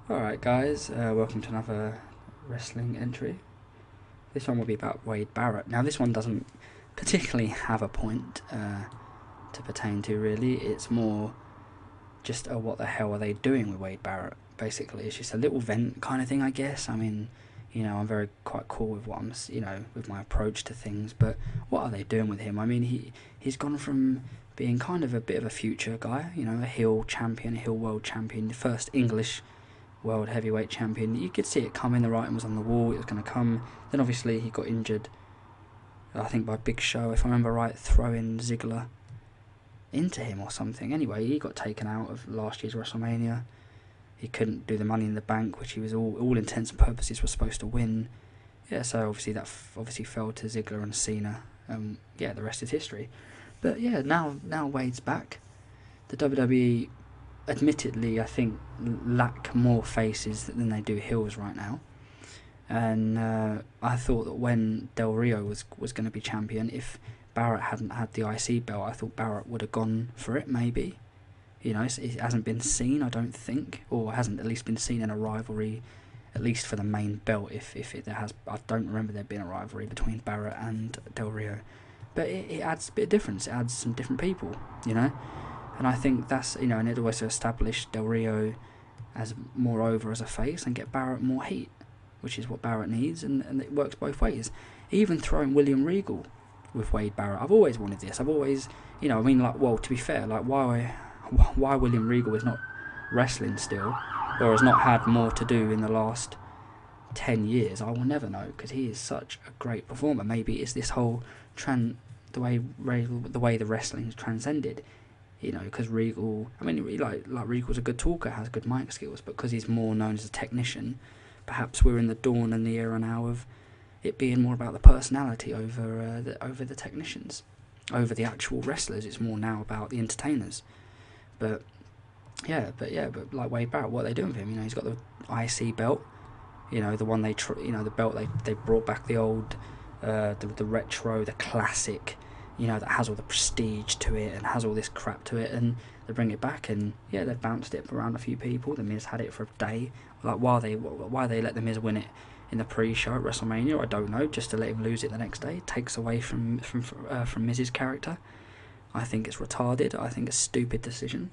Alright guys, welcome to another wrestling entry. This one will be about Wade Barrett. Now this one doesn't particularly have a point to pertain to really. It's more just what the hell are they doing with Wade Barrett, basically. It's just a little vent kind of thing, I guess. I mean, I'm very quite cool with what with my approach to things, but what are they doing with him? I mean, he's gone from being kind of a bit of a future guy, a heel champion, a heel world champion, the first English world heavyweight champion. You could see it coming, the writing was on the wall, it was going to come. Then obviously he got injured, I think by Big Show, if I remember right, throwing Ziggler into him or something. Anyway, he got taken out of last year's WrestleMania. He couldn't do the Money in the Bank, which he was all intents and purposes was supposed to win. Yeah, so obviously that fell to Ziggler and Cena. Yeah, the rest is history. But yeah, now Wade's back. The WWE, admittedly, I think, lack more faces than they do heels right now. And I thought that when Del Rio was going to be champion, if Barrett hadn't had the IC belt, I thought Barrett would have gone for it, maybe. It hasn't been seen, I don't think, or hasn't at least been seen in a rivalry, at least for the main belt. If there has, I don't remember there being a rivalry between Barrett and Del Rio. But it adds a bit of difference, it adds some different people, And I think that's, and it always establish Del Rio as more over as a face and get Barrett more heat, which is what Barrett needs, and it works both ways. Even throwing William Regal with Wade Barrett, I've always wanted this. I've always, to be fair, why William Regal is not wrestling still, or has not had more to do in the last 10 years, I will never know, because he is such a great performer. Maybe it's this whole the way the wrestling is transcended. Because Regal, Regal's a good talker, has good mic skills, but because he's more known as a technician, perhaps we're in the dawn and the era now of it being more about the personality over the technicians, over the actual wrestlers. It's more now about the entertainers. But like Wade Barrett, what are they doing with him? He's got the IC belt, the one the belt they brought back, the old, the retro, the classic, that has all the prestige to it and has all this crap to it, and they bring it back, and yeah, they've bounced it around a few people. The Miz had it for a day. Why they let the Miz win it in the pre-show at WrestleMania, I don't know. Just to let him lose it the next day, it takes away from Miz's character. I think it's retarded. I think it's a stupid decision.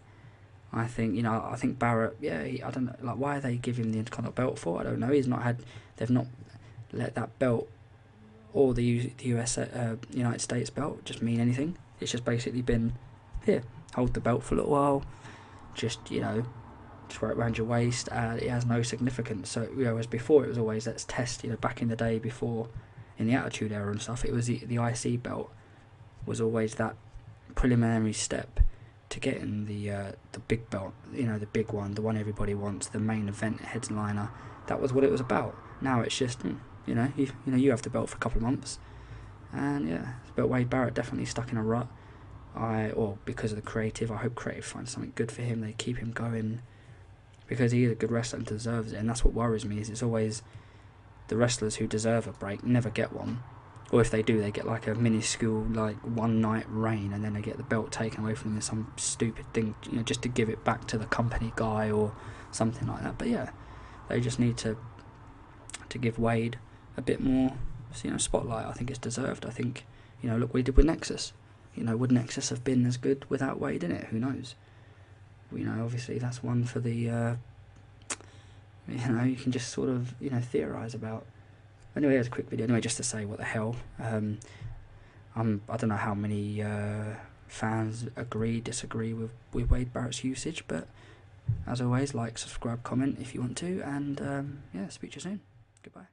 I think I think Barrett. Yeah, I don't know. Why they give him the Intercontinental belt for? I don't know. They've not let that belt or the United States belt just mean anything. It's just basically been, here, hold the belt for a little while, just wear it around your waist, and it has no significance. So whereas before it was always, let's test, back in the day before, in the Attitude Era and stuff, it was the IC belt was always that preliminary step to getting the big belt, the big one, the one everybody wants, the main event headliner. That was what it was about. Now it's just, you have the belt for a couple of months, and yeah. But Wade Barrett definitely stuck in a rut. Because of the creative, I hope creative finds something good for him. They keep him going, because he is a good wrestler and deserves it. And that's what worries me, is it's always the wrestlers who deserve a break never get one, or if they do, they get like a minuscule, one night reign, and then they get the belt taken away from them in some stupid thing, just to give it back to the company guy or something like that. But yeah, they just need to give Wade a bit more, spotlight. I think it's deserved. I think, look what we did with Nexus. Would Nexus have been as good without Wade in it? Who knows? Obviously that's one for the, you can just sort of, theorise about. Anyway, here's a quick video. Anyway, just to say what the hell. I don't know how many fans disagree with Wade Barrett's usage, but as always, like, subscribe, comment if you want to, and yeah, speak to you soon. Goodbye.